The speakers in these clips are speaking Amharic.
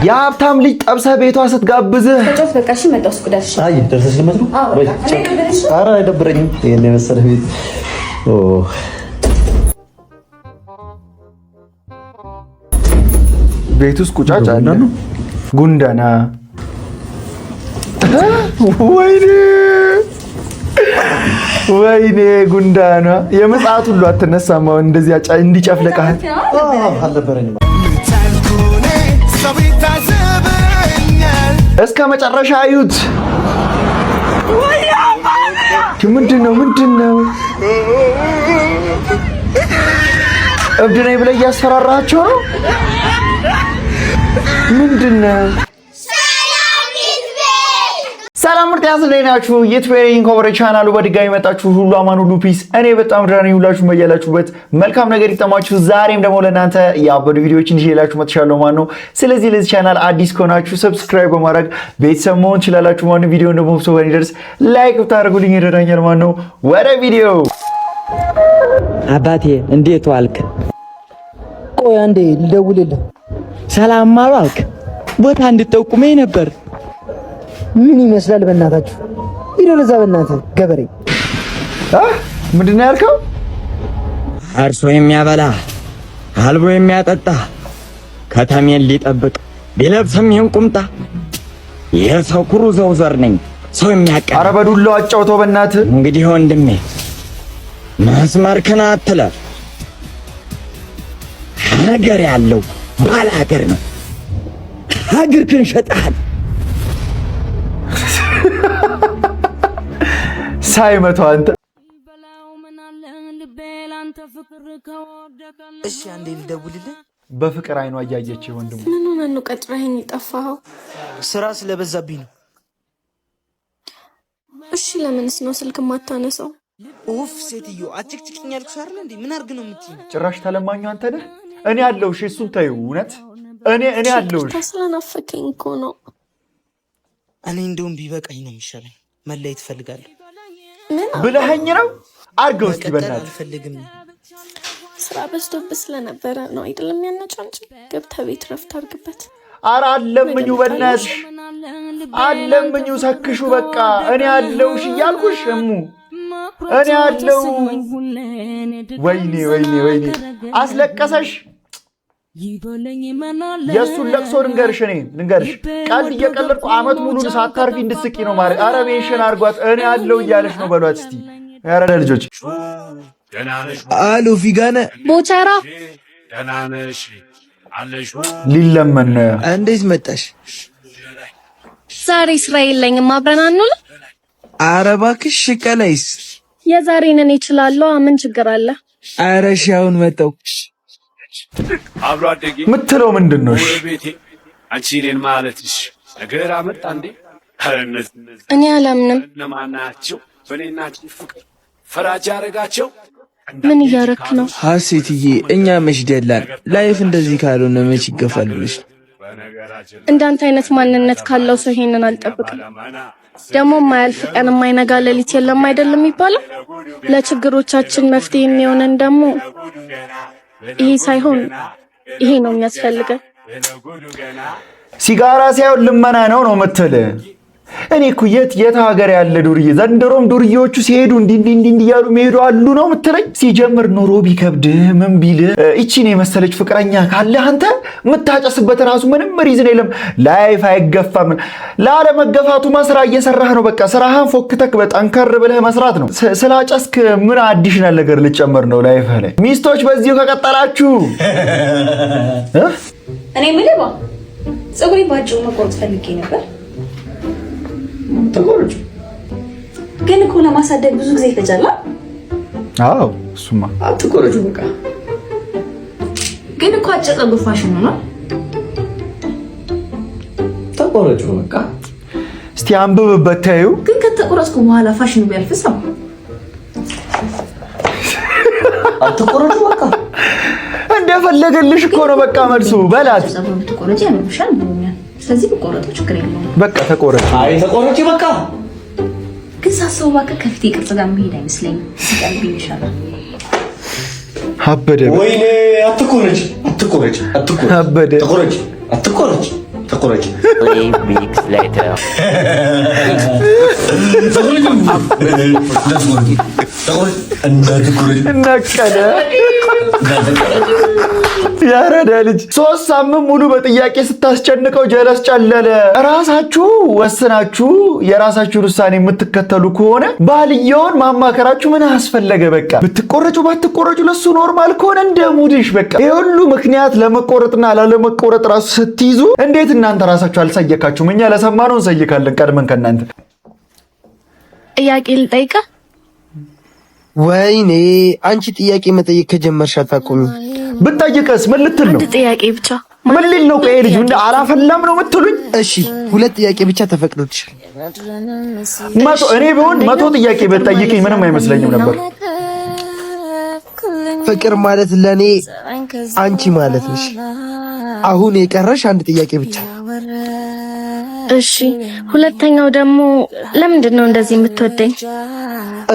የሀብታም ልጅ ጠብሰህ ቤቷ ስትጋብዝህ ተጫወት በቃ እሺ መጣሁ ስኩዳሽ አይ ደርሰሽ ልመት ነው ወይ ኧረ አይደብረኝም ይሄን የመሰለ ቤት ቤት ውስጥ ቁጫጭ አለ ጉንዳና ወይኔ ጉንዳና የመጽአት ሁሉ አትነሳም እንደዚህ እንዲጨፍለቃህ አልነበረኝም እስከ መጨረሻ አዩት ምንድነው እብድ ነኝ ብለህ እያስፈራራቸው ነው ምንድነው ሰላም ምርጥ ያስለናችሁ የትዌሪንግ ኮቨር ቻናሉ በድጋሚ መጣችሁ ሁሉ አማን ሁሉ ፒስ እኔ በጣም ደህና ሁላችሁ መያላችሁበት መልካም ነገር ይተማችሁ ዛሬም ደግሞ ለእናንተ ያበዱ ቪዲዮዎችን ይዤላችሁ መጥቻለሁ ማለት ነው ስለዚህ ለዚህ ቻናል አዲስ ከሆናችሁ ሰብስክራይብ በማድረግ ቤተሰብ መሆን ትችላላችሁ ማለት ነው ቪዲዮውን ደግሞ ሰው ይደርስ ላይክ ብታደርጉልኝ ይረዳኛል ማለት ነው ወደ ቪዲዮ አባቴ እንዴት ዋልክ ቆይ አንዴ ልደውልልህ ሰላም ማዋልክ ቦታ እንድጠቁመኝ ነበር ምን ይመስላል በእናታችሁ ቪዲዮ ለዛ በእናትህ ገበሬ ምንድነው ያልከው አርሶ የሚያበላ አልቦ የሚያጠጣ ከተሜን ሊጠብቅ ቢለብስም ይህን ቁምጣ የሰው ኩሩ ዘውዘር ነኝ ሰው የሚያቀ ኧረ በዱላው አጫውተው በእናትህ እንግዲህ ወንድሜ መስመርክን አትለፍ ሀገር ያለው ባለ ሀገር ነው ሀገርክን ሸጠሃል ሳይመቱ አንተ እሺ አንዴ ልደውልልህ በፍቅር አይኗ እያየች ወንድሙ ምን ሆነ ነው ቀጥረኸኝ ጠፋኸው ስራ ስለበዛብኝ ነው እሺ ለምንስ ነው ስልክ ማታነሳው ኡፍ ሴትዮ አጭቅጭቅኝ ያልኩሽ አይደል እንዴ ምን አርግ ነው የምትይኝ ጭራሽ ተለማኙ አንተ ነህ እኔ አለውሽ እሱን ታዩ እውነት እኔ አለውሽ ተስላናፈከኝ እኮ ነው እኔ እንደውም ቢበቃኝ ነው የሚሻለኝ መለየት እፈልጋለሁ ብለኸኝ ነው አርገው እስኪ በእናትህ አልፈልግም ስራ በዝቶብህ ስለነበረ ነው አይደለም ያነጫንጭ ገብተህ ቤት ረፍት አድርግበት ኧረ አለምኙ በእናትሽ አለምኙ ሰክሹ በቃ እኔ አለውሽ እያልኩሽ እሙ እኔ አለው ወይኔ አስለቀሰሽ የሱን ለቅሶ ልንገርሽ ቀልድ እየቀለድኩ አመት ሙሉ ሳታርፊ እንድትስቂ ነው ማለት ኧረ ሜንሽን አድርጓት እኔ አለው እያለሽ ነው በሏት እስቲ ያረዳ ልጆች አሎ ፊጋነ ቦቸራ ደናነሽ አለሽ ሊለመን እንዴት መጣሽ ዛሬ ስራ የለኝም አብረን አንውል ኧረ እባክሽ ቀላይስ የዛሬን እኔ እችላለሁ ምን ችግር አለ ኧረ እሺ አሁን መጣሁ አብሮ አደጌ ምትለው ምንድነው እሺ ቤቴ አንቺ እኔን ማለትሽ ነገር አመጣ እንዴ እኔ አላምንም ለማናቸው በእኔናችሁ ፍቅር ፈራጅ ያረጋቸው ምን እያረክ ነው ሀሴትዬ እኛ መች ደላን ላይፍ እንደዚህ ካልሆነ መች ይገፋልሽ እንዳንተ አይነት ማንነት ካለው ሰው ይሄንን አልጠብቅም ደግሞ ማያልፍ ቀን የማይነጋ ሌሊት የለም አይደለም የሚባለው ለችግሮቻችን መፍትሄ የሚሆነን ደግሞ ይሄ ሳይሆን ይሄ ነው የሚያስፈልገው ሲጋራ ሳይሆን ልመና ነው ምትል እኔ እኮ የት ሀገር ያለ ዱርዬ ዘንድሮም ዱርዬዎቹ ሲሄዱ እንዲህ እያሉ የሚሄዱ አሉ ነው ምትለኝ ሲጀምር ኖሮ ቢከብድ ምን ቢል እቺን የመሰለች ፍቅረኛ ካለ አንተ የምታጨስበት ራሱ ምንም ሪዝን የለም ላይፍ አይገፋም ላለመገፋቱ መስራ እየሰራህ ነው በቃ ስራህን ፎክተክ በጠንከር ብለህ መስራት ነው ስላጨስክ ምን አዲሽናል ነገር ልጨመር ነው ላይፍ ላይ ሚስቶች በዚሁ ከቀጠላችሁ እኔ ምልባ ፀጉሬ ባጭው መቆርጥ ፈልጌ ነበር ተቆርጭ ግን እኮ ለማሳደግ ብዙ ጊዜ ይፈጃል አዎ እሱማ አትቆርጩ በቃ ግን እኮ አጭር ፀጉር ፋሽን ነው ተቆርጩ በቃ እስቲ አንብብበት ታዩ ግን ከተቆረጥኩ በኋላ ፋሽኑ ቢያልፍስ አትቆርጩ በቃ እንደፈለገልሽ እኮ ነው በቃ መልሱ በላት ፀጉር ተቆረጭ ያምርሻል ብሎኛል ስለዚህ በቆረጠው ችግር የለውም በቃ ተቆረጭ አይ ተቆርጪ በቃ ግን ሳስበው በቃ ከፊቴ ቅርጽ ጋር መሄድ አይመስለኝም ሲቀርብኝ ይሻላል አበደ ወይኔ አትቆርጪ አበደ ተቆረጭ ተቆረጭ። ነቀለ ያረዳ ልጅ 3 ሳምንት ሙሉ በጥያቄ ስታስጨንቀው ጀለስ ጨለለ። ራሳችሁ ወስናችሁ የራሳችሁን ውሳኔ የምትከተሉ ከሆነ ባልየውን ማማከራችሁ ምን አስፈለገ? በቃ ብትቆረጩ ባትቆረጩ ለሱ ኖርማል ከሆነ እንደ ሙድሽ በቃ የሁሉ ምክንያት ለመቆረጥና ላለመቆረጥ ራሱ ስትይዙ እንዴት እናንተ ራሳችሁ አልሰየካችሁም? እኛ ለሰማነው እንሰይካለን ቀድመን ከእናንተ። ጥያቄ ልጠይቃ? ወይኔ አንቺ ጥያቄ መጠየቅ ከጀመርሽ አታቆሚ። ብጠይቅስ ምን ልትል ነው? አንድ ጥያቄ ብቻ። ምን ሊል ነው? ቆይ ልጅ እንደ አላፈላም ነው የምትሉኝ? እሺ 2 ጥያቄ ብቻ ተፈቅዶልሻል። እኔ ቢሆን 100 ጥያቄ ብትጠይቅኝ ምንም አይመስለኝም ነበር። ፍቅር ማለት ለኔ አንቺ ማለት ነሽ። አሁን የቀረሽ 1 ጥያቄ ብቻ። እሺ ሁለተኛው ደግሞ ለምንድን ነው እንደዚህ የምትወደኝ?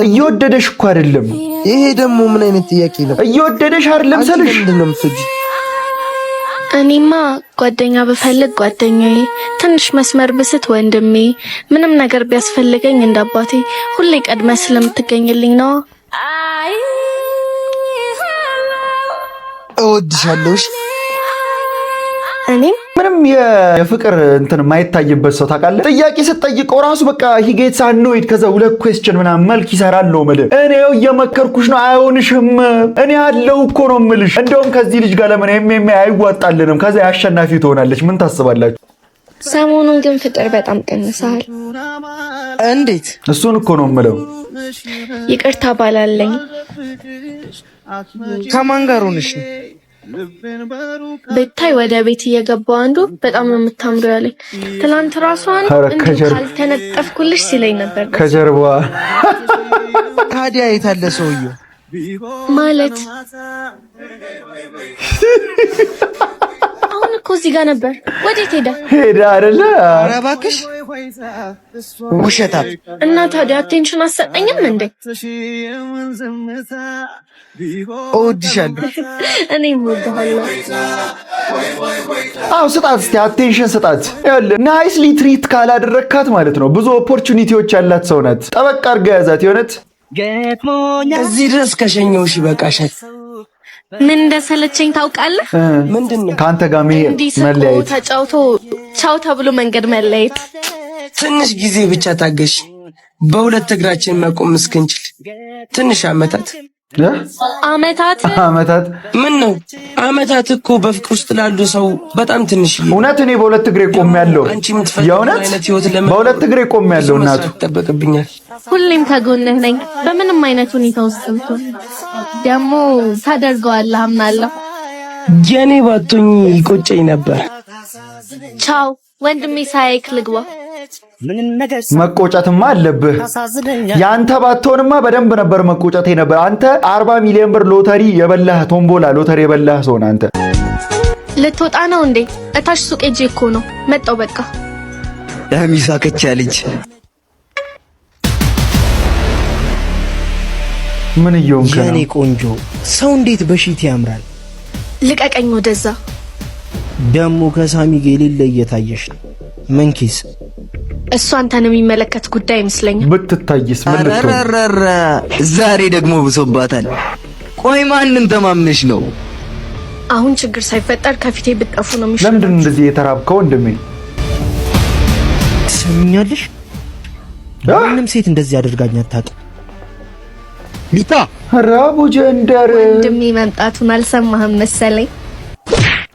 እየወደደሽ እኮ አይደለም። ይሄ ደግሞ ምን አይነት ጥያቄ ነው? እየወደደሽ አይደለም ስልሽ ምንድን ነው የምትወጂኝ? እኔማ ጓደኛ ብፈልግ ጓደኛዬ፣ ትንሽ መስመር ብስት ወንድሜ፣ ምንም ነገር ቢያስፈልገኝ እንደ አባቴ ሁሌ ቀድመ ስለምትገኝልኝ ነው። እወድሻለሁ። እኔም ምንም የፍቅር እንትን የማይታይበት ሰው ታውቃለህ። ጥያቄ ስትጠይቀው ራሱ በቃ ሂጌት ሳኖይድ ከዛ 2 ኩዌስችን ምናምን መልክ ይሰራል ነው የምልህ። እኔው እየመከርኩሽ ነው። አይሆንሽም። እኔ ያለው እኮ ነው የምልሽ። እንደውም ከዚህ ልጅ ጋር ለምን አይዋጣልንም። ከዛ አሸናፊ ትሆናለች። ምን ታስባላችሁ? ሰሞኑን ግን ፍቅር በጣም ቀንሰሃል። እንዴት? እሱን እኮ ነው የምለው። ይቅርታ ባላለኝ። ከማን ጋር ሆነሽ ነው? ቤታይ ወደ ቤት እየገባው አንዱ በጣም ነው የምታምሩ ያለኝ። ትናንት ራሷን ካልተነጠፍኩልሽ ሲለኝ ነበር። ከጀርባ ታዲያ የት አለ ሰውየው? ማለት አሁን እኮ እዚህ ጋር ነበር። ወዴት ሄደ? ሄደ አይደለ? ኧረ እባክሽ ውሸታም። እና ታዲያ አቴንሽን አሰጠኝም እንዴ? እወድሻለሁ። እኔም እወድሃለሁ። አዎ ስጣት፣ እስቲ አቴንሽን ስጣት። ይኸውልህ ናይስሊ ትሪት ካላደረካት ማለት ነው ብዙ ኦፖርቹኒቲዎች ያላት ሰው ናት። ጠበቅ አድርገህ ያዛት። የሆነት እዚህ ድረስ ከሸኘሁሽ ይበቃሻል። ምን እንደሰለቸኝ ታውቃለህ? ምንድነው? ከአንተ ጋር መለያየት፣ ተጫውቶ ቻው ተብሎ መንገድ መለያየት። ትንሽ ጊዜ ብቻ ታገሽ። በሁለት እግራችን መቆም እስክንችል ትንሽ አመታት ምን ነው? አመታት እኮ በፍቅር ውስጥ ላሉ ሰው በጣም ትንሽ። እውነት እኔ በሁለት እግሬ ቆሜያለሁ። የእውነት በሁለት እግሬ ቆሜያለሁ። እናቱ ይጠበቅብኛል። ሁሌም ከጎንህ ነኝ በምንም አይነት ሁኔታ ውስጥ ብትሆን። ደግሞ ታደርገዋለህ አምናለሁ። የኔ ባቶኝ ይቆጨኝ ነበር። ቻው ወንድሜ፣ ሳይክ ልግባ። መቆጨትማ አለብህ። ያንተ ባትሆንማ በደንብ ነበር መቆጨቴ ነበር። አንተ 40 ሚሊዮን ብር ሎተሪ የበላህ ቶምቦላ ሎተሪ የበላህ ሰው ነህ አንተ። ልትወጣ ነው እንዴ? እታች ሱቅ ሄጄ እኮ ነው መጣው። በቃ ለሚሳ ከቻ ልጅ ምን እየሆንክ ነው? የኔ ቆንጆ ሰው እንዴት በሺት ያምራል። ልቀቀኝ ወደዛ። ደሞ ከሳሚ ጋር የሌለ እየታየሽ ነው። መንኪስ እሱ አንተን የሚመለከት ጉዳይ ይመስለኛል። ብትታይስ ምን ልትሆን? ዛሬ ደግሞ ብሶባታል። ቆይ ማንን ተማምነሽ ነው? አሁን ችግር ሳይፈጠር ከፊቴ ብትጠፉ ነው የሚሻለው። ለምንድን እንደዚህ የተራብከው ወንድሜ? ትሰሚኛለሽ? ማንም ሴት እንደዚህ አድርጋኝ አታውቅም። ሊታ ራቡ ጀንደር ወንድሜ መምጣቱን አልሰማህም መሰለኝ።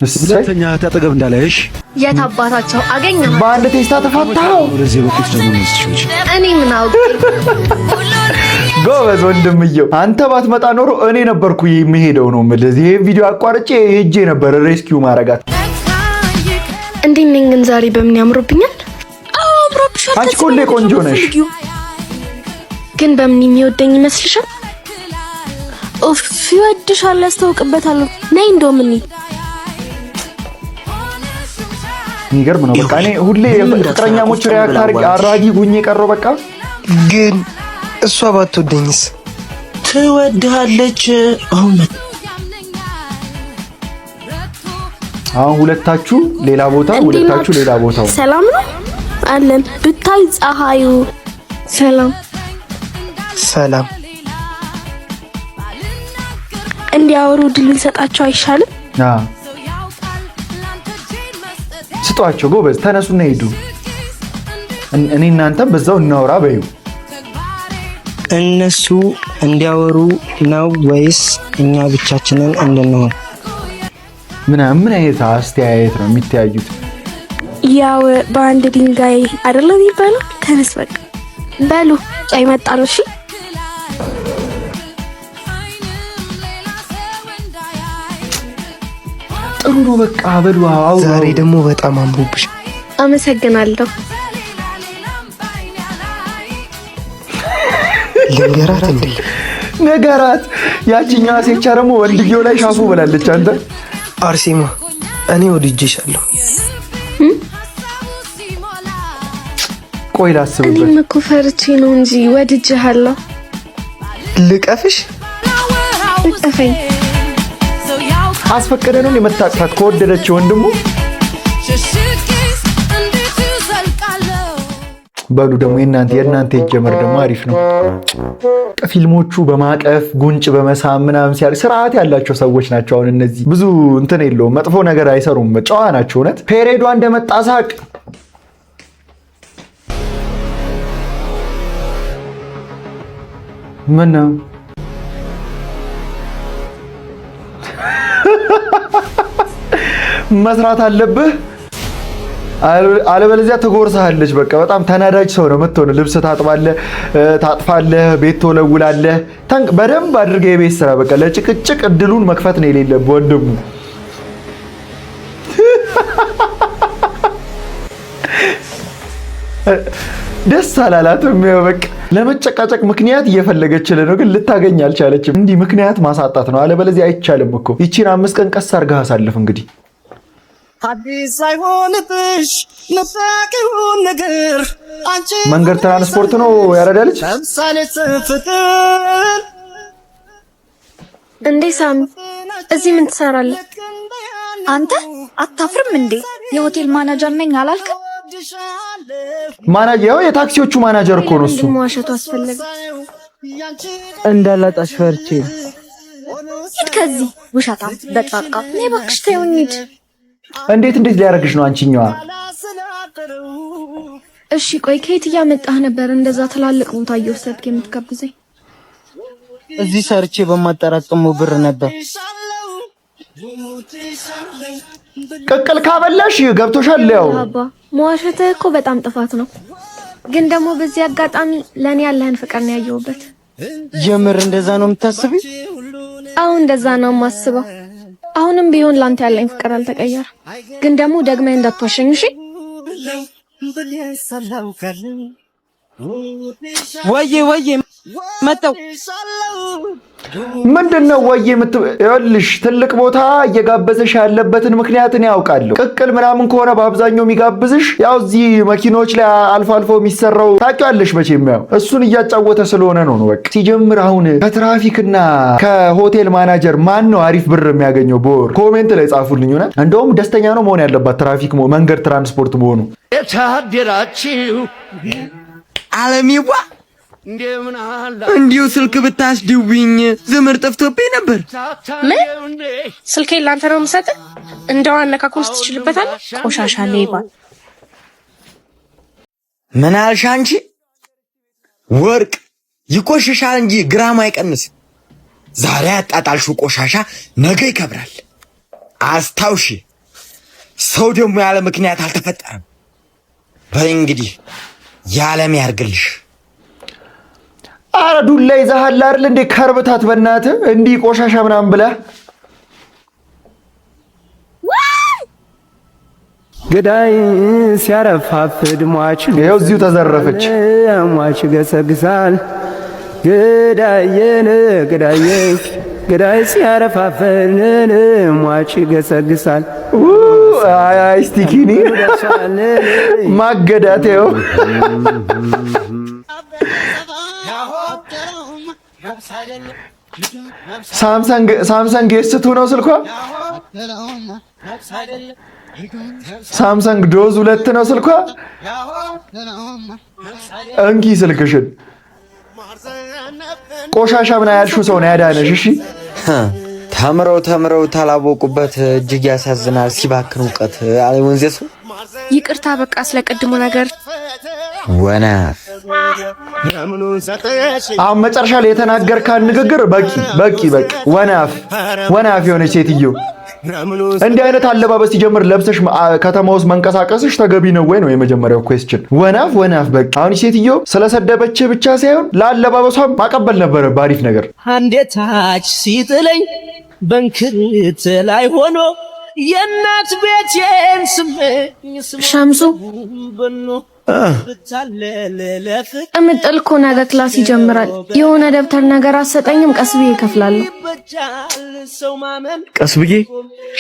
ሁለተኛ ተጠገብ እንዳለሽ የት አባታቸው አገኘው? በአንድ ቴስታ ተፋታው። ወደዚህ በኩል ደግሞ መስልሽ እኔ ምን አውቄ። ጎበዝ ወንድምየው፣ አንተ ባትመጣ ኖሮ እኔ ነበርኩ የሚሄደው ነው የምልህ። ይሄ ቪዲዮ አቋርጬ ሄጄ ነበር ሬስኪው ማረጋት። እንዴት ነኝ ግን ዛሬ በምን ያምሩብኛል? አዎ አምሮብሻል። አንቺ ኮሌ ቆንጆ ነሽ። ግን በምን የሚወደኝ ይመስልሻል? ኦፍ ይወድሻል፣ ያስታውቅበታል። ነይ እንደውም እኔ የሚገርም ነው። በቃ እኔ ሁሌ ፍቅረኛሞች ሪያክት አራጊ ጉኜ ቀረው። በቃ ግን እሷ ባትወደኝስ? ትወድሃለች። አሁን አሁን ሁለታችሁ ሌላ ቦታ ሁለታችሁ ሌላ ቦታ ሰላም ነው አለን ብታይ ፀሐዩ ሰላም ሰላም እንዲያወሩ ድል እንሰጣቸው አይሻልም? ስጧቸው ጎበዝ ተነሱና ሂዱ እኔ እናንተም በዛው እናወራ በዩ እነሱ እንዲያወሩ ነው ወይስ እኛ ብቻችንን እንድንሆን? ምን አይነት አስተያየት ነው የሚተያዩት? ያው በአንድ ድንጋይ አይደለም ይባላል። ተነስ በቃ በሉ ጫይ መጣን። እሺ ጥሩ ነው በቃ በሉ። ዛሬ ደግሞ በጣም አምሮብሽ። አመሰግናለሁ። ልንገራት እንዴ? ነገራት። ያቺኛዋ ሴቻ ደግሞ ወንድየው ላይ ሻፉ ብላለች። አንተ አርሴማ እኔ ወድጄሻለሁ። ቆይ ላስብበት። እኔም እኮ ፈርቼ ነው እንጂ ወድጄሃለሁ። ልቀፍሽ? ልቀፈኝ። አስፈቀደ ነው የመታቅፋት ከወደደች ወንድሙ። በሉ ደግሞ የእናንተ ይጀመር ደግሞ አሪፍ ነው። ፊልሞቹ በማቀፍ ጉንጭ በመሳም ምናምን ሲያር ስርዓት ያላቸው ሰዎች ናቸው። አሁን እነዚህ ብዙ እንትን የለውም፣ መጥፎ ነገር አይሰሩም፣ ጨዋ ናቸው። እውነት ፔሬዷ እንደመጣ ሳቅ። ምን ነው መስራት አለብህ አለበለዚያ ትጎርሳለች። በቃ በጣም ተናዳጅ ሰው ነው የምትሆነው። ልብስ ታጥፋለህ፣ ቤት ትወለውላለህ። በደንብ አድርገህ የቤት ስራ በቃ ለጭቅጭቅ እድሉን መክፈት ነው የሌለብህ ወንድሙ። ደስ አላላትም። በቃ ለመጨቃጨቅ ምክንያት እየፈለገችልህ ነው፣ ግን ልታገኝ አልቻለችም። እንዲህ ምክንያት ማሳጣት ነው፣ አለበለዚያ አይቻልም እኮ። ይቺን 5 ቀን ቀስ አድርገህ አሳልፍ እንግዲህ። አዲስ አይሆንብሽ ነጣቂውን ነገር አንቺ መንገድ ትራንስፖርት ነው ያረዳልች። ለምሳሌ ፍቅር እንዴ ሳሚ እዚህ ምን ትሰራለህ? አንተ አታፍርም እንዴ? የሆቴል ማናጀር ነኝ አላልክም? ማናጀር የታክሲዎቹ ማናጀር እኮ ነው እሱ። ማዋሸቱ አስፈለገ እንዳላጣሽ ፈርቼ። ሂድ ከዚህ ውሸታም በጫቃ። እኔ እባክሽ ተይኝ ሂድ። እንዴት ሊያረግሽ ነው አንቺኛዋ? እሺ ቆይ ከየት እያመጣህ ነበር እንደዛ ትላልቅ ቦታ እየወሰድክ የምትጋብዘኝ? እዚህ ሰርቼ በማጠራቀመው ብር ነበር። ቅቅል ካበላሽ ገብቶሻል። ያው አባ መዋሸትህ እኮ በጣም ጥፋት ነው። ግን ደግሞ በዚህ አጋጣሚ ለኔ ያለህን ፍቅር ነው ያየሁበት። ጀምር እንደዛ ነው የምታስቢው? አሁን እንደዛ ነው የማስበው። አሁንም ቢሆን ላንተ ያለኝ ፍቅር አልተቀየረም። ግን ደግሞ ደግመህ እንዳትዋሸኝ እሺ? ወዬ መጣው። ምንድነው ወይ ይኸውልሽ፣ ትልቅ ቦታ እየጋበዘሽ ያለበትን ምክንያት እኔ ያውቃለሁ። ቅቅል ምናምን ከሆነ በአብዛኛው የሚጋብዝሽ ያው እዚህ መኪኖች ላይ አልፎ አልፎ የሚሰራው ታውቂዋለሽ መቼም፣ ያው እሱን እያጫወተ ስለሆነ ነው። በቃ ሲጀምር አሁን ከትራፊክና ከሆቴል ማናጀር ማን ነው አሪፍ ብር የሚያገኘው በወር? ኮሜንት ላይ ጻፉልኝ። ሆነ እንደውም ደስተኛ ነው መሆን ያለባት ትራፊክ መንገድ ትራንስፖርት መሆኑ። የታደራችሁ አለሚዋ እንዲሁ ስልክ ብታስደውኝ ዘመድ ጠፍቶብኝ ነበር። ምን ስልኬን ላንተ ነው የምሰጥህ? እንደው አነካኩስ ትችልበታለህ? ቆሻሻ ሌባ። ምን አልሽ አንቺ? ወርቅ ይቆሽሻል እንጂ ግራም አይቀንስ። ዛሬ ያጣጣልሽው ቆሻሻ ነገ ይከብራል። አስታውሺ፣ ሰው ደግሞ ያለ ምክንያት አልተፈጠረም። በይ እንግዲህ ያለም ያርግልሽ። አረ ዱላ ይዘሃል አይደል እንዴ? ከርብታት በእናትህ እንዲህ ቆሻሻ ምናምን ብለህ ገዳይ ሲያረፋፍድ ሟች ይኸው እዚሁ ተዘረፈች። ሟች ገሰግሳል። ገዳይ ሲያረፋፍድ ሟች ገሰግሳል። አይ ስቲኪኒ ማገዳቴው ሳምሰንግ ኤስ2 ነው ስልኳ። ሳምሰንግ ዶዝ 2 ነው ስልኳ። እንኪ ስልክሽን ቆሻሻ ምን ያልሽው ሰው ነው ያዳነሽ። እሺ ተምረው ታላወቁበት እጅግ ያሳዝናል ሲባክን እውቀት አለ ወንዘሱ። ይቅርታ በቃ ስለቀድሞ ነገር ወናፍ አሁን መጨረሻ ላይ የተናገርካን ንግግር በቂ ወናፍ የሆነች ሴትዮ እንዲህ አይነት አለባበስ ሲጀምር ለብሰሽ ከተማ ውስጥ መንቀሳቀስሽ ተገቢ ነው ወይ ነው የመጀመሪያው ኩዌስችን። ወናፍ በቃ አሁን ሴትዮ ስለሰደበች ብቻ ሳይሆን ለአለባበሷ ማቀበል ነበረ ባሪፍ ነገር። አንዴ ታች ሲጥለኝ በንክርት ላይ ሆኖ የእናት ቤቴን ሻምሱ እምጥል እኮ ነገ ክላስ ይጀምራል። የሆነ ደብተር ነገር አሰጠኝም፣ ቀስ ብዬ እከፍላለሁ። ቀስ ብዬ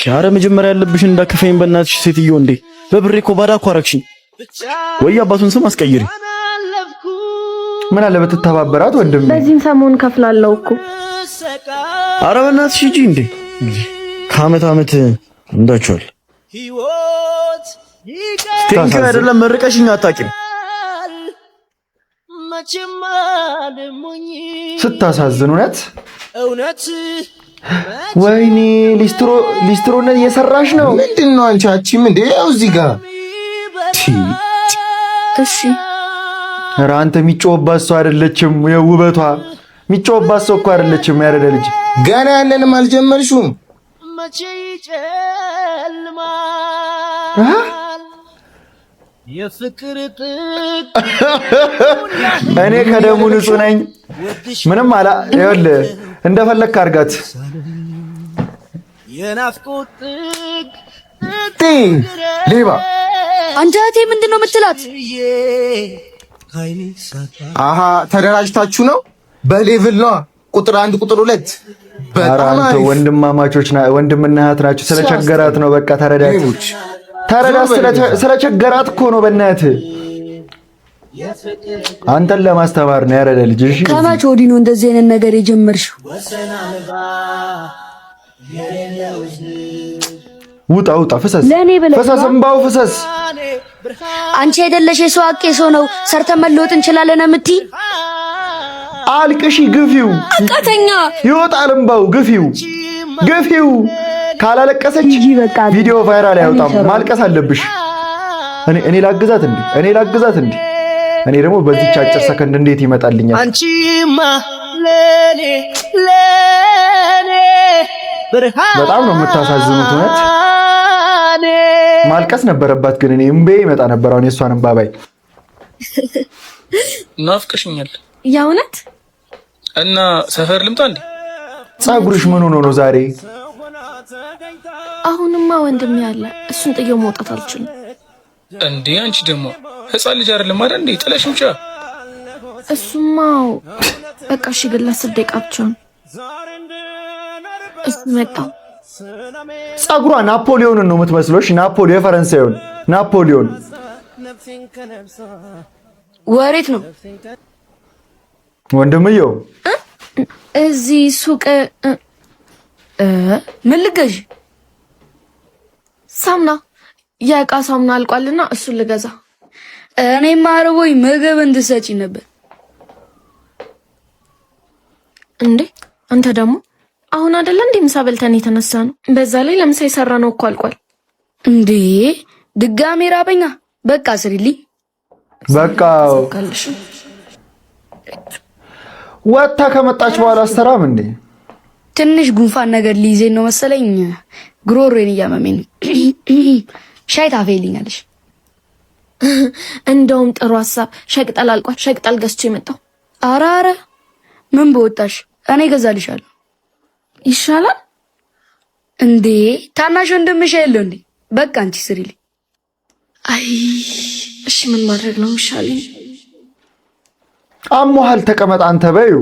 ሻረ መጀመሪያ ያለብሽን እንዳከፈኝ በእናትሽ ሴትዮ። እንዴ በብሬ እኮ ባዳ እኮ አረግሽኝ። ወይ አባቱን ስም አስቀይሪ። ምን አለ ብትተባበራት ወንድም። በዚህም ሰሞን ከፍላለሁ እኮ። ኧረ በእናትሽ ሂጂ እንዴ ከዓመት እንዳችኋል። ቴንኪው አይደለም መርቀሽኝ አታውቂም። ስታሳዝን እውነት። ወይኔ ሊስትሮነት እየሰራሽ ነው። ምንድነው አንቺ አቺም እንዴ? ያው እዚህ ጋር እሺ። ኧረ አንተ የሚጮህባት ሰው አይደለችም። የውበቷ የሚጮህባት ሰው እኮ አይደለችም። ያረደ ልጅ ገና ያለንም አልጀመርሽውም። እኔ ከደሙ ንጹህ ነኝ። ምንም አላ ይኸውልህ እንደፈለክ አድርጋት። ሌባ አንተ እህቴ ምንድን ነው የምትላት? አሃ ተደራጅታችሁ ነው? በሌቭል ነው ቁጥር 1 ቁጥር 2 በጣም ወንድማማቾች ወንድምና እህት ናቸው። ስለቸገራት ነው በቃ ተረዳች። ስለቸገራት እኮ ነው በእናትህ አንተን ለማስተማር ነው ያረደ ልጅ። እሺ ከመቼ ወዲህ ነው እንደዚህ አይነት ነገር የጀመርሽው? ውጣ ፍሰስ እምባው ፍሰስ። አንቺ አይደለሽ የሰው አቄ ሰው ነው ሰርተን መለወጥ እንችላለን እምትይ? አልቅሺ ግፊው አቃተኛ ይወጣል እምባው ግፊው ካላለቀሰች ቪዲዮ ቫይራል አይወጣም። ማልቀስ አለብሽ። እኔ ላግዛት እንዴ? እኔ ደግሞ በዚህ አጭር ሰከንድ እንዴት ይመጣልኛል? አንቺማ ለኔ በጣም ነው የምታሳዝኑት። እውነት ማልቀስ ነበረባት፣ ግን እኔ እምቤ ይመጣ ነበር። አሁን የሷን እምባ ባይ ናፍቀሽኛል የእውነት እና ሰፈር ልምጣ እንዴ? ፀጉርሽ ምን ሆኖ ነው ዛሬ? አሁንማ ወንድም ያለ እሱን ጥዬው መውጣት አልችልም እንዴ። አንቺ ደግሞ ህፃን ልጅ አይደለም አይደል እንዴ? ጥለሽ ውጪ። እሱማ በቃ እሺ፣ ግን ለ10 ደቂቃ ብቻ ነው። እሱ መጣው። ፀጉሯ ናፖሊዮንን ነው የምትመስሎሽ? የፈረንሳዩን ናፖሊዮን። ወሬት ነው ወንድምየው? እዚህ ሱቅ ምን ልገዥ? ሳሙና፣ የእቃ ሳሙና አልቋልና እሱን ልገዛ። እኔማ አርቦኝ ምግብ እንድሰጪ ነበር። እንዴ አንተ ደግሞ አሁን አይደለ እንዴ ምሳ በልተን የተነሳ ነው? በዛ ላይ ለምሳ የሰራ ነው እኮ አልቋል። እንዴ ድጋሜ ራበኛ። በቃ ስሪልኝ። በቃ ወጣ ከመጣች በኋላ አስተራም እንዴ? ትንሽ ጉንፋን ነገር ሊይዘኝ ነው መሰለኝ። ግሮሮዬን እያመመኝ ነው። ሻይ ታፈይልኛለሽ? እንደውም ጥሩ ሐሳብ። ሸቅጠል አልቋል። ሸቅጠል ገዝቼ መጣሁ። አረ ምን በወጣሽ? እኔ ገዛልሻለሁ። ይሻላል እንዴ? ታናሽ ወንድምሽ የለው እንዴ? በቃ አንቺ ስሪልኝ። አይ እሺ ምን ማድረግ ነው ይሻለኝ? አሞሃል ተቀመጥ አንተ በይው።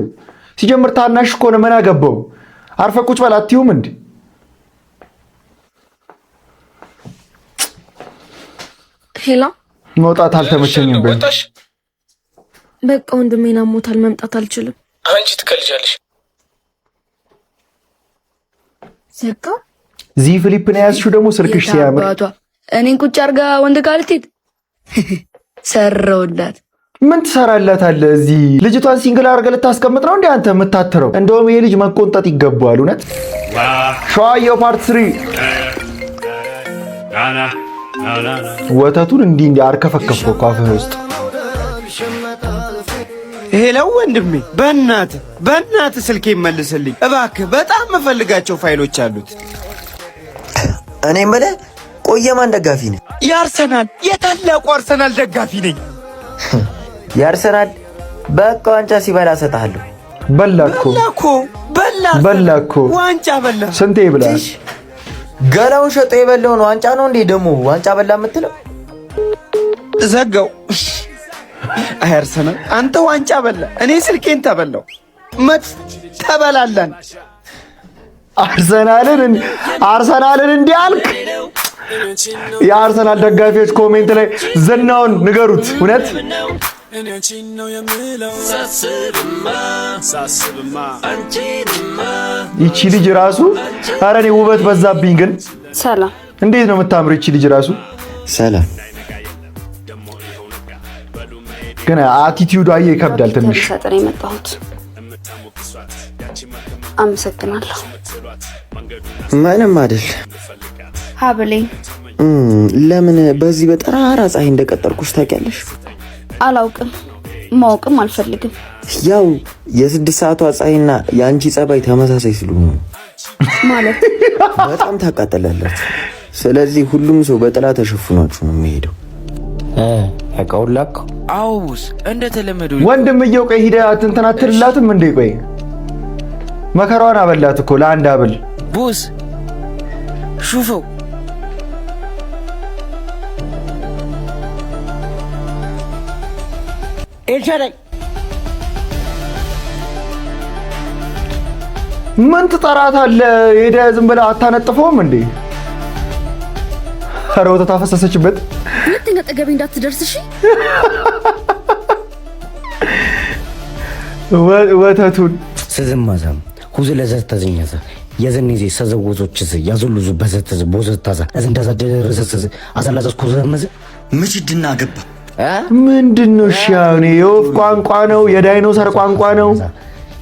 ሲጀምር ታናሽ እኮ ነው። ምን አገባው? አርፈ ቁጭ በል አትይውም እንዴ? ሄላ መውጣት አልተመቸኝም። በቃ ወንድሜን አሞታል፣ መምጣት አልችልም። አንቺ ትከልጃለሽ። ዘጋ ዚ ፍሊፕ ነው ያዝሽው ደግሞ ስልክሽ ሲያምር እኔን ቁጭ አርጋ ወንድ ካልቲት ሰራውላት ምን ትሰራላታለህ እዚህ ልጅቷን ሲንግል አርገ ልታስቀምጥ ነው እንዴ አንተ የምታትረው እንደውም ይሄ ልጅ መቆንጠጥ ይገባዋል እውነት ሸዋየው ፓርት 3 ወተቱን እንዲህ አርከፈከፈው ካፍህ ውስጥ ሄለው ወንድሜ በእናትህ ስልኬ መልስልኝ እባክህ በጣም መፈልጋቸው ፋይሎች አሉት እኔ ማለት ቆየማን ደጋፊ ነኝ የአርሰናል የታላቁ አርሰናል ደጋፊ ነኝ የአርሰናል በቃ ዋንጫ ሲበላ ሰጣለሁ በላኮ ዋንጫ በላ ስንቴ ይብላል ገላውን ሸጦ የበላውን ዋንጫ ነው እንዴ ደግሞ ዋንጫ በላ የምትለው ዘጋው አርሰናል አንተ ዋንጫ በላ እኔ ስልኬን ተበላው ተበላለን አርሰናልን እንዲያልክ የአርሰናል ደጋፊዎች ኮሜንት ላይ ዝናውን ንገሩት እውነት ይቺ ልጅ ራሱ ኧረ እኔ ውበት በዛብኝ ግን ሰላም እንዴት ነው የምታምር ይቺ ልጅ ራሱ ሰላም ግን አቲቲዩዱ አየ ይከብዳል ትንሽ ሰጠኝ የመጣሁት አመሰግናለሁ ምንም አይደል ሀብሌ ለምን በዚህ በጠራራ ፀሐይ እንደቀጠርኩሽ ታውቂያለሽ አላውቅም ማወቅም አልፈልግም ያው የ6 ሰዓቷ ፀሐይና የአንቺ ጸባይ ተመሳሳይ ስለሆነ ማለት በጣም ታቃጥላላችሁ ስለዚህ ሁሉም ሰው በጥላ ተሸፍኗችሁ ነው የሚሄደው አቃውላክ አውስ እንደተለመደው ወንድምየው ቆይ ሂዳ እንትን አትልላትም እንዴ ቆይ መከራዋን አበላት እኮ ለአንድ አብል ቦስ ሹፈው ኤልሻዳይ ምን ትጠራታለህ ሄዳ ዝም ብለህ አታነጥፈውም እንዴ ኧረ ወተት አፈሰሰችበት ሁለተኛ ጠገቤ እንዳትደርስ እሺ ወተቱን ስዝማዛም ሁዝ ለዘት ተዝኛዘ የዘኔዜ ሰዘውዞች ያዙሉዙ በዘተዝ ቦዘታዛ እንደዛ ደረሰሰ አሳላዘስ ኮዘመዘ ምሽድና ገባ ምንድነው ሻውኔ የወፍ ቋንቋ ነው የዳይኖሰር ቋንቋ ነው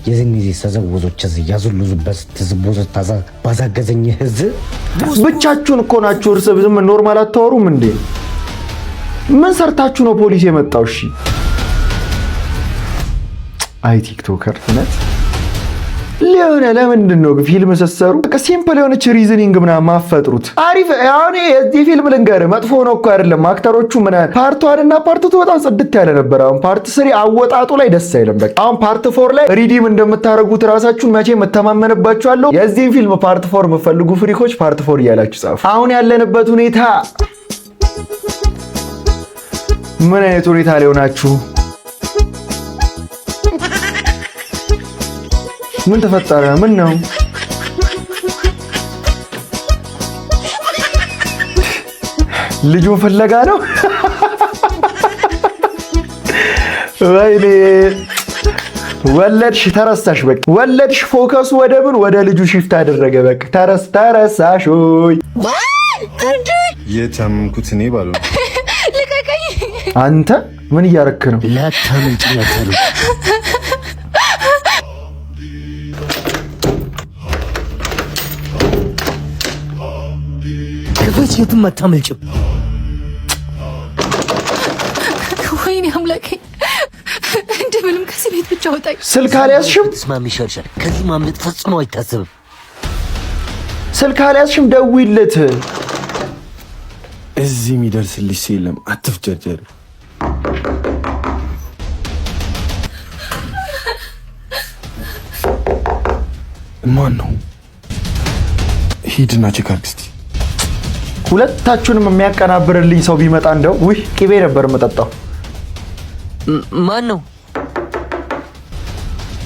የዘኔዜ ሰዘውዞች ያዙሉዙ በዘተዝ ቦዘታዛ ባዛገዘኝ ህዝ ብቻችሁን እኮ ናችሁ እርስ ዝም ኖርማል አታወሩም እንዴ ምን ሰርታችሁ ነው ፖሊስ የመጣው እሺ አይ ቲክቶከር ነት ሊሆነ ለምንድን ነው ፊልም ሰሰሩ በቃ ሲምፕል የሆነች ሪዝኒንግ ምናምን ማፈጥሩት አሪፍ አሁን የዚህ ፊልም ልንገርህ መጥፎ ነው እኮ አይደለም አክተሮቹ ምናምን ፓርት 1 እና ፓርት 2 በጣም ጽድት ያለ ነበር አሁን ፓርት 3 አወጣጡ ላይ ደስ አይልም በቃ አሁን ፓርት 4 ላይ ሪዲም እንደምታረጉት ራሳችሁን መቼ መተማመንባችኋለሁ የዚህን ፊልም ፓርት 4 የምትፈልጉ ፍሪኮች ፓርት 4 እያላችሁ ጻፉ አሁን ያለንበት ሁኔታ ምን አይነት ሁኔታ ላይ ሆናችሁ ምን ተፈጠረ ምን ነው ልጁን ፍለጋ ነው ወይኔ ወለድሽ ተረሳሽ በቃ ወለድሽ ፎከሱ ወደ ምን ወደ ልጁ ሽፍት አደረገ በቃ ተረሳሽ ወይ የታምኩት እኔ ባሉ ልቀቀኝ አንተ ምን እያረክ ነው ለታምንጭ ነተሉ ከፈች የትም አታመልጭም ወይኔ አምላኬ እንደምንም ከዚህ ቤት ብቻ ወጣኝ ስልክ አልያዝሽም ተስማሚ ሸርሸር ከዚህ ማምለጥ ፈጽሞ አይታሰብም ስልክ አልያዝሽም ደውይለት እዚህ የሚደርስልሽ የለም አትፍጨርጨር ማን ነው ሂድና ቼክ አድርግ እስቲ ሁለታችሁንም የሚያቀናብርልኝ ሰው ቢመጣ እንደው ውይ ቅቤ ነበር መጠጣው ማን ነው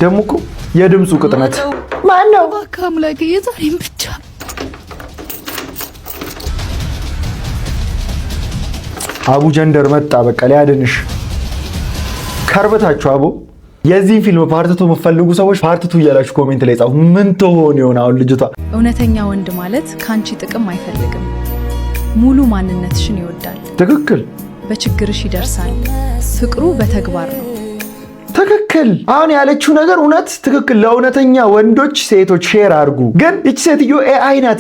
ደሞ እኮ የድምፁ ቅጥነት ማን ነው አምላኬ የዛሬን ብቻ አቡ ጀንደር መጣ በቃ ሊያድንሽ ከርበታችሁ አቡ የዚህ ፊልም ፓርት 2 የምትፈልጉ ሰዎች ፓርት 2 እያላችሁ ኮሜንት ላይ ጻፉ። ምን ትሆን ይሆን አሁን ልጅቷ? እውነተኛ ወንድ ማለት ካንቺ ጥቅም አይፈልግም፣ ሙሉ ማንነትሽን ይወዳል። ትክክል። በችግርሽ ይደርሳል። ፍቅሩ በተግባር ነው። ትክክል። አሁን ያለችው ነገር እውነት ትክክል። ለእውነተኛ ወንዶች ሴቶች ሼር አድርጉ። ግን እቺ ሴትዮ ኤአይ ናት።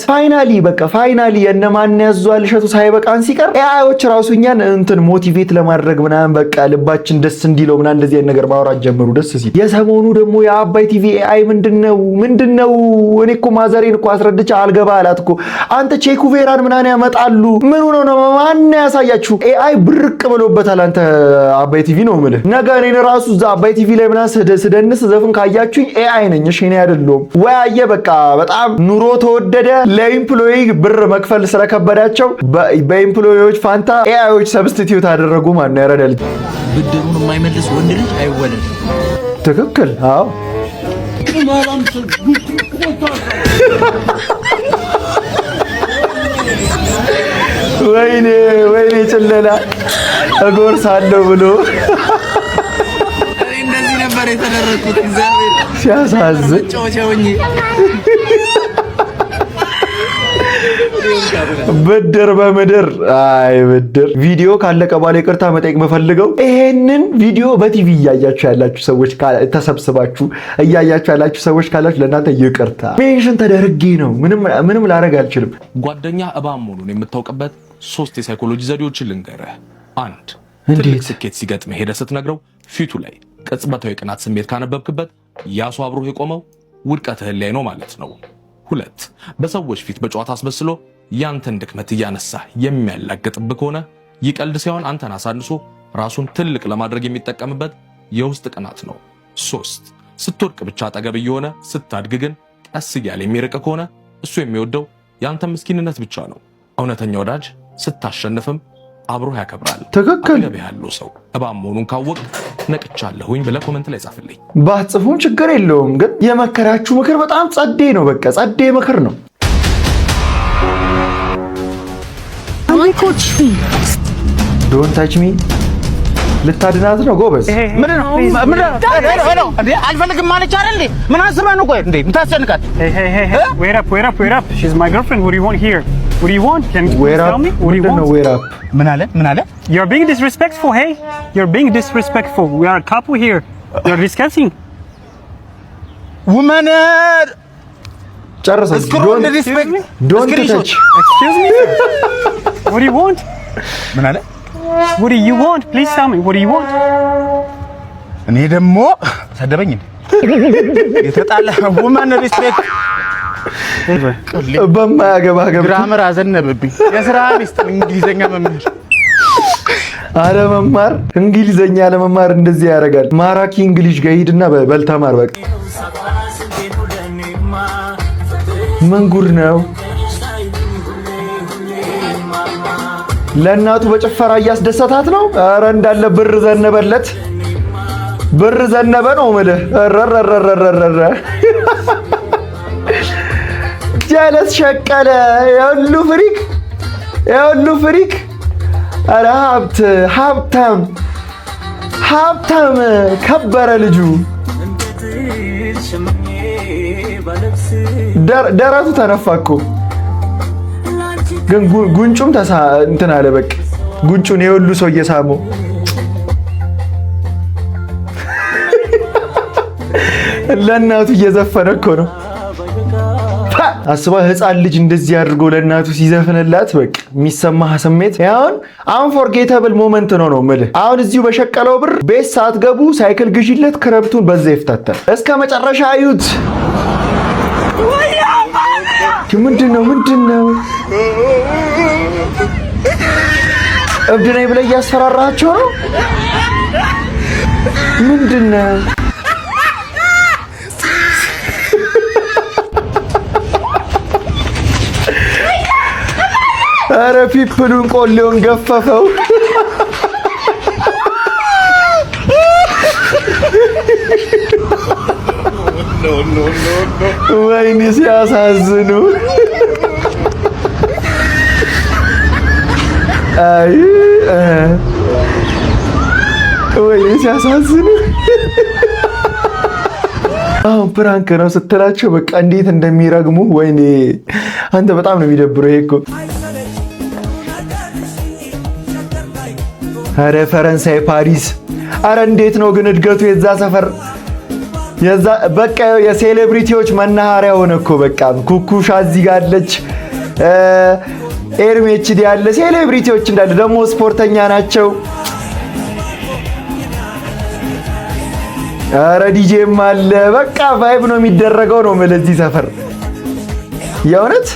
ፋይናሊ የነማን ያዟል እሸቱ ሳይበቃን ሲቀር ኤአይዎች ራሱ እኛን እንትን ሞቲቬት ለማድረግ ምናምን በቃ ልባችን ደስ እንዲለው ምናምን እንደዚህ አይነት ነገር ማውራት ጀመሩ። ደስ ሲል የሰሞኑ ደግሞ የአባይ ቲቪ ኤአይ ምንድነው? እኔ እኮ ማዘሬን እኮ አስረድቼ አልገባ አላት እኮ አንተ ቼኩቬራን ምናምን ያመጣሉ። ምን ሆኖ ነው? ማን ያሳያችሁ? ኤአይ ብርቅ ብሎበታል። አንተ አባይ ቲቪ ነው የምልህ። ነገ እኔን ራሱ እዛ አባይ ቲቪ ላይ ምናምን ስደንስ ዘፍን ካያችሁኝ ኤአይ ነኝ። እሺ እኔ አይደለሁም ወይ? አየ በቃ በጣም ኑሮ ተወደደ። ለኤምፕሎይ ብር መክፈል ስለከበዳቸው በኤምፕሎይዎች ፋንታ ኤአይዎች ሰብስቲቲዩት አደረጉ። ማን ነው ያረዳል? ብድሩን የማይመልስ ወንድ ልጅ አይወለድም። ትክክል። አዎ ወይኔ ጭለላ እጎርሳለሁ ብሎ እንደዚህ ነበር የተደረኩት። እግዚአብሔር ሲያሳዝን ብድር በምድር አይ ብድር። ቪዲዮ ካለቀ በኋላ ይቅርታ መጠየቅ የምፈልገው ይሄንን ቪዲዮ በቲቪ እያያችሁ ያላችሁ ሰዎች ተሰብስባችሁ እያያችሁ ያላችሁ ሰዎች ካላችሁ ለእናንተ ይቅርታ። ሜንሽን ተደርጌ ነው። ምንም ላደርግ አልችልም። ጓደኛ እባብ መሆኑን የምታውቅበት 3 የሳይኮሎጂ ዘዴዎችን ልንገርህ። 1 ትልቅ ስኬት ሲገጥምህ ሄደህ ስትነግረው ፊቱ ላይ ቅጽበታዊ ቅናት ስሜት ካነበብክበት ያ ሰው አብሮህ የቆመው ውድቀትህን ላይ ነው ማለት ነው። 2 በሰዎች ፊት በጨዋታ አስመስሎ ያንተን ድክመት እያነሳ የሚያላግጥብህ ከሆነ ይቀልድ ሳይሆን አንተን አሳንሶ ራሱን ትልቅ ለማድረግ የሚጠቀምበት የውስጥ ቅናት ነው። 3 ስትወድቅ ብቻ አጠገብ እየሆነ ስታድግ ግን ቀስ እያለ የሚርቅ ከሆነ እሱ የሚወደው ያንተን ምስኪንነት ብቻ ነው። እውነተኛ ወዳጅ ስታሸንፍም አብሮ ያከብራል። ትክክል። አጠገብ ያለው ሰው እባብ መሆኑን ካወቅ ነቅቻለሁኝ ብለህ ኮሜንት ላይ ጻፍልኝ። ባትጽፉም ችግር የለውም። ግን የመከራችሁ ምክር በጣም ጸዴ ነው። በቃ ጸዴ ምክር ነው። ዶንት ታች ሚ ልታድናት ነው ጎበዝ። ምን ነው አልፈልግም ማለች አይደል? ምን አስበህ ነው? ቆይ እንዴ ምታስጨንቃት? wait up she's my girlfriend. What do you want here? What do you want? Can you tell me? What do you want? Wait up. ምን አለ? You're being disrespectful. Hey, you're being disrespectful. We are a couple here. You're discussing. Woman. ጨርሰን don't touch. Excuse me. What do you want? ምን አለ? What do you want? Please tell me. What do you want? እኔ ደግሞ ሰደበኝ እንዴ? የተጣላ woman respect በማያገባ ግራመር አዘነበብኝ። የሥራ ሚስት እንግሊዘኛ መምህር አለመማር እንግሊዘኛ አለመማር እንደዚህ ያደርጋል። ማራኪ እንግሊዝ ጋር ሂድና በልተማር በቃ። ምን ጉድ ነው? ለእናቱ በጭፈራ እያስደሰታት ነው። ኧረ እንዳለ ብር ዘነበለት። ብር ዘነበ ነው የምልህ። ረረረረረረ ጀለስ ሸቀለ። የሁሉ ፍሪክ ኧረ ሀብታም ከበረ ልጁ። ደረቱ ተነፋ እኮ ግን ጉንጩም እንትን አለ። በቃ ጉንጩን የሁሉ ሰው እየሳመው ለእናቱ እየዘፈነ እኮ ነው። አስባ ህፃን ልጅ እንደዚህ አድርጎ ለእናቱ ሲዘፍንላት በቃ የሚሰማህ ስሜት አሁን አንፎርጌተብል ሞመንት ነው የምልህ። አሁን እዚሁ በሸቀለው ብር ቤት ሳትገቡ ሳይክል ግዢለት፣ ክረምቱን በዛ ይፍታታል። እስከ መጨረሻ አዩት። ምንድን ነው እብድ ነኝ ብለህ እያስፈራራቸው ነው? ምንድን ነው? ኧረ ፒፕሉን ቆሌውን ገፈፈው። ወይኔ ሲያሳዝኑ። አይ ወይኔ ሲያሳዝኑ። አሁን ፕራንክ ነው ስትላቸው በቃ እንዴት እንደሚረግሙ ወይኔ አንተ በጣም ነው የሚደብረው ይሄ እኮ። አረ ፈረንሳይ ፓሪስ፣ አረ እንዴት ነው ግን እድገቱ የዛ ሰፈር የዛ በቃ የሴሌብሪቲዎች መናኸሪያ ሆነ እኮ በቃ። ኩኩሻ እዚህ ጋር አለች፣ ኤርሜችዲ ያለ ሴሌብሪቲዎች እንዳለ ደግሞ ስፖርተኛ ናቸው። አረ ዲጄም አለ። በቃ ቫይብ ነው የሚደረገው ነው ለዚህ ሰፈር የእውነት።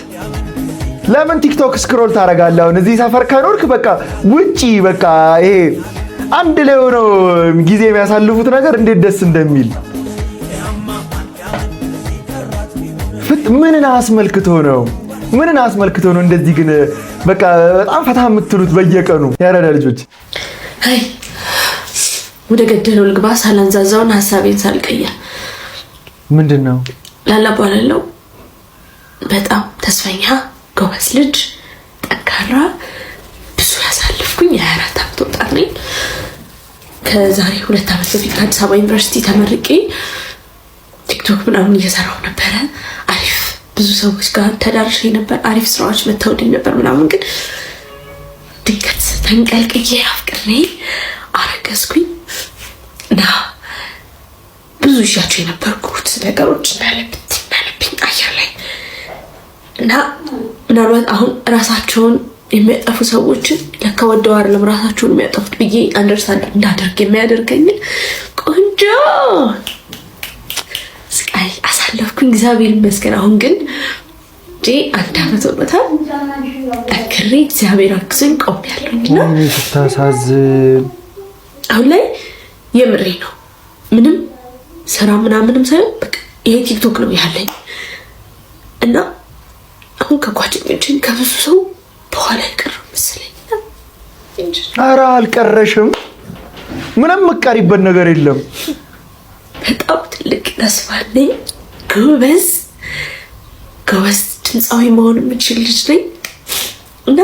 ለምን ቲክቶክ ስክሮል ታደርጋለህ? አሁን እዚህ ሰፈር ከኖርክ በቃ ውጪ በቃ ይሄ አንድ ላይ ሆነው ጊዜ የሚያሳልፉት ነገር እንዴት ደስ እንደሚል ምንን አስመልክቶ ነው እንደዚህ ግን በቃ በጣም ፈታ የምትሉት በየቀኑ ያረዳ ልጆች? አይ ወደ ገደለው ልግባ ሳላንዛዛውን ሐሳቤን ሳልቀየር። ምንድነው ላላባላለው በጣም ተስፈኛ ጎበዝ ልጅ ጠንካራ ብዙ ያሳልፍኩኝ የ24 ዓመት ወጣት ነኝ። ከዛሬ 2 ዓመት በፊት ከአዲስ አበባ ዩኒቨርሲቲ ተመርቄ ቲክቶክ ምናምን እየሰራሁ ነበረ። አሪፍ ብዙ ሰዎች ጋር ተዳርሼ ነበር። አሪፍ ስራዎች መተውልኝ ነበር ምናምን። ግን ድንገት ተንቀልቅዬ አፍቅሬ አረገዝኩኝ እና ብዙ ይሻቸው የነበርኩት ነገሮች እንዳለብኝ አየር ላይ እና ምናልባት አሁን ራሳቸውን የሚያጠፉ ሰዎችን ለካ ወደው አይደለም ራሳቸውን የሚያጠፉት ብዬ አንደርስታንድ እንዳደርግ የሚያደርገኝ ቆንጆ ስቃይ አሳለፍኩኝ። እግዚአብሔር ይመስገን። አሁን ግን አንድ ዓመት ሆኖታል። ጠንክሬ እግዚአብሔር አግዞኝ ቆሜያለሁና ስታሳዝን አሁን ላይ የምሬ ነው። ምንም ስራ ምናምንም ሳይሆን በቃ ይሄ ቲክቶክ ነው ያለኝ እና አሁን ከጓደኞቼም ከብዙ ሰው በኋላ ይቀር መሰለኝ። ኧረ አልቀረሽም። ምንም መቃሪበት ነገር የለም። በጣም ትልቅ ተስፋ አለኝ። ጎበዝ ድምፃዊ መሆን የምችል ልጅ ነኝ እና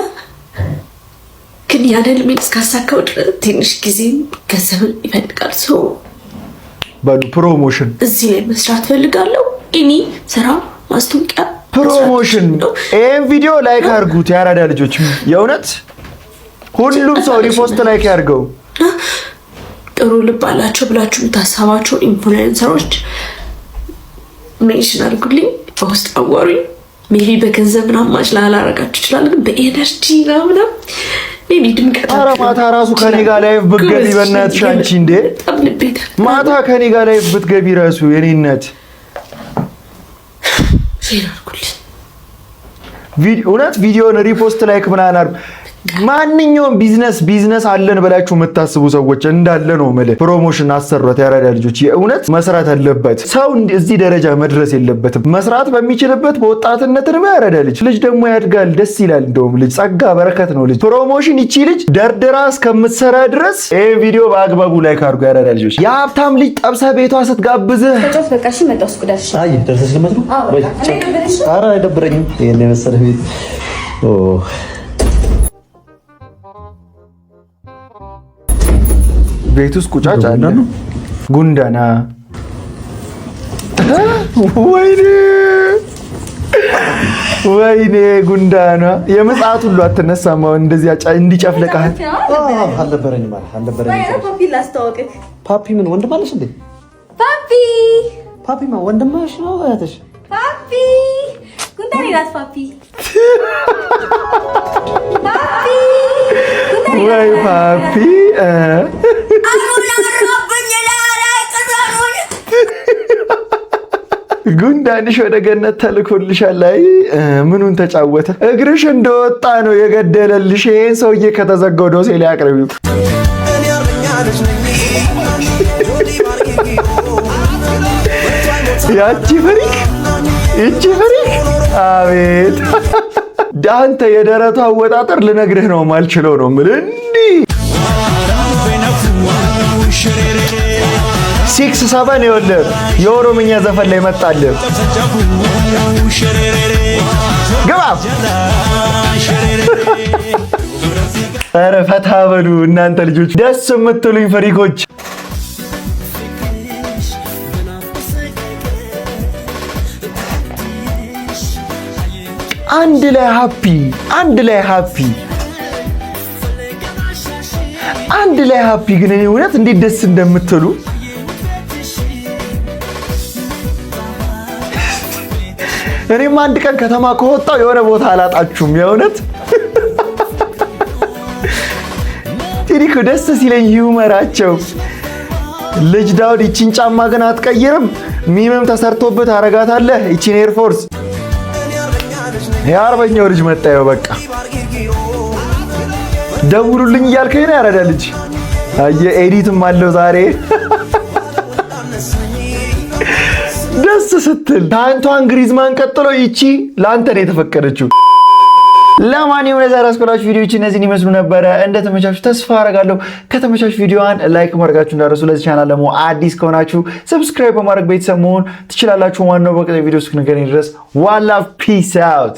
ግን ያንን ምን እስካሳካው ድረስ ትንሽ ጊዜ ገንዘብ ይፈልጋል። ሰው ባሉ ፕሮሞሽን እዚህ ላይ መስራት ፈልጋለሁ። እኔ ስራ ማስታወቂያ ፕሮሞሽን ይሄን ቪዲዮ ላይክ አድርጉት ያራዳ ልጆች። የእውነት ሁሉም ሰው ሪፖስት ላይክ ያድርገው። ጥሩ ልብ አላቸው ብላችሁ የምታሳባቸው ኢንፍሉዌንሰሮች ሜንሽን አድርጉልኝ፣ በውስጥ አዋሩኝ። ሜቢ በገንዘብ ምናምን ማች ላላረጋችሁ ይችላል፣ ግን በኤነርጂ ምናምን ሜቢ ድምቀት። ኧረ ማታ ራሱ ከኔ ጋር ላይቭ ብትገቢ በእናትሽ አንቺ እንዴ! ማታ ከኔ ጋር ላይቭ ብትገቢ ራሱ የኔነት ሼር አድርጉልኝ። እውነት ቪዲዮን ሪፖስት ላይክ ምናምን አድርጉ። ማንኛውም ቢዝነስ አለን ብላችሁ የምታስቡ ሰዎች እንዳለ ነው ማለት ፕሮሞሽን አሰሩት ያራዳ ልጆች። የእውነት መስራት አለበት ሰው እዚህ ደረጃ መድረስ የለበትም። መስራት በሚችልበት በወጣትነት ነው ያራዳ ልጅ ደግሞ ያድጋል፣ ደስ ይላል። እንደውም ልጅ ጸጋ በረከት ነው ልጅ። ፕሮሞሽን ይቺ ልጅ ደርድራ እስከምትሰራ ድረስ ይሄ ቪዲዮ በአግባቡ ላይክ አድርጉ ያራዳ ልጆች። የሀብታም ልጅ ጠብሰ ቤቷ ስትጋብዝህ ተጫውት በቃ እሺ። መጣው ስኩዳሽ አይ ደርሰሽ ልመት ነው። ኧረ አይደብረኝም ይሄን የመሰለ ቤት ቤት ውስጥ ቁጫጭ አለ። ጉንዳና ወይኔ ጉንዳና የምጽአት ሁሉ አትነሳም። አሁን እንደዚህ እንዲጨፍለቃል አልነበረኝም። ፓፒ ላስተዋወቅህ። ፓፒ ምን ወንድም አለሽ እንዴ? ፓፒ ማ ወንድምሽ ነው እህትሽ? ፓፒ ጉንዳና ይላል። ፓፒ ወይ ፓፒ ጉንዳንሽ ወደ ገነት ተልኮልሻል። ላይ ምኑን ተጫወተ? እግርሽ እንደወጣ ነው የገደለልሽ። ይሄን ሰውዬ ከተዘጋው ዶሴ ላይ አቅርቢው። ያቺ ፍሪክ አቤት! አንተ የደረቱ አወጣጠር ልነግርህ ነው ማልችለው ነው የምልህ። እንዲህ 6-7 ይኸውልህ የኦሮምኛ ዘፈን ላይ መጣልህ። ግባ። ኧረ ፈታ በሉ እናንተ ልጆች፣ ደስ የምትሉኝ ፍሪኮች። አንድ ላይ ሃፒ ግን እኔ እውነት እንዴት ደስ እንደምትሉ እኔም አንድ ቀን ከተማ ከወጣው የሆነ ቦታ አላጣችሁም። የእውነት ቴዲኮ ደስ ሲለኝ ሂውመራቸው ልጅ ዳውድ ይቺን ጫማ ግን አትቀይርም፣ ሚምም ተሰርቶበት አረጋታለህ ይቺን ኤርፎርስ። የአርበኛው ልጅ መጣየው በቃ ደውሉልኝ እያልከኝ ነው ያረዳ ልጅ። አየ ኤዲትም አለው ዛሬ ደስ ስትል ከአንቷን ግሪዝማን ቀጥሎ ይቺ ለአንተ ነው የተፈቀደችው። ለማንኛውም ለዛሬ አስቆላችሁ ቪዲዮዎች እነዚህን ይመስሉ ነበረ። እንደተመቻችሁ ተስፋ አደርጋለሁ። ከተመቻችሁ ቪዲዮዋን ላይክ ማድረጋችሁ እንዳትረሱ። ለዚህ ቻናል ደግሞ አዲስ ከሆናችሁ ሰብስክራይብ በማድረግ ቤተሰብ መሆን ትችላላችሁ። ዋናው በቀጣይ ቪዲዮ እስክንገናኝ ድረስ ዋላ ፒስ አውት።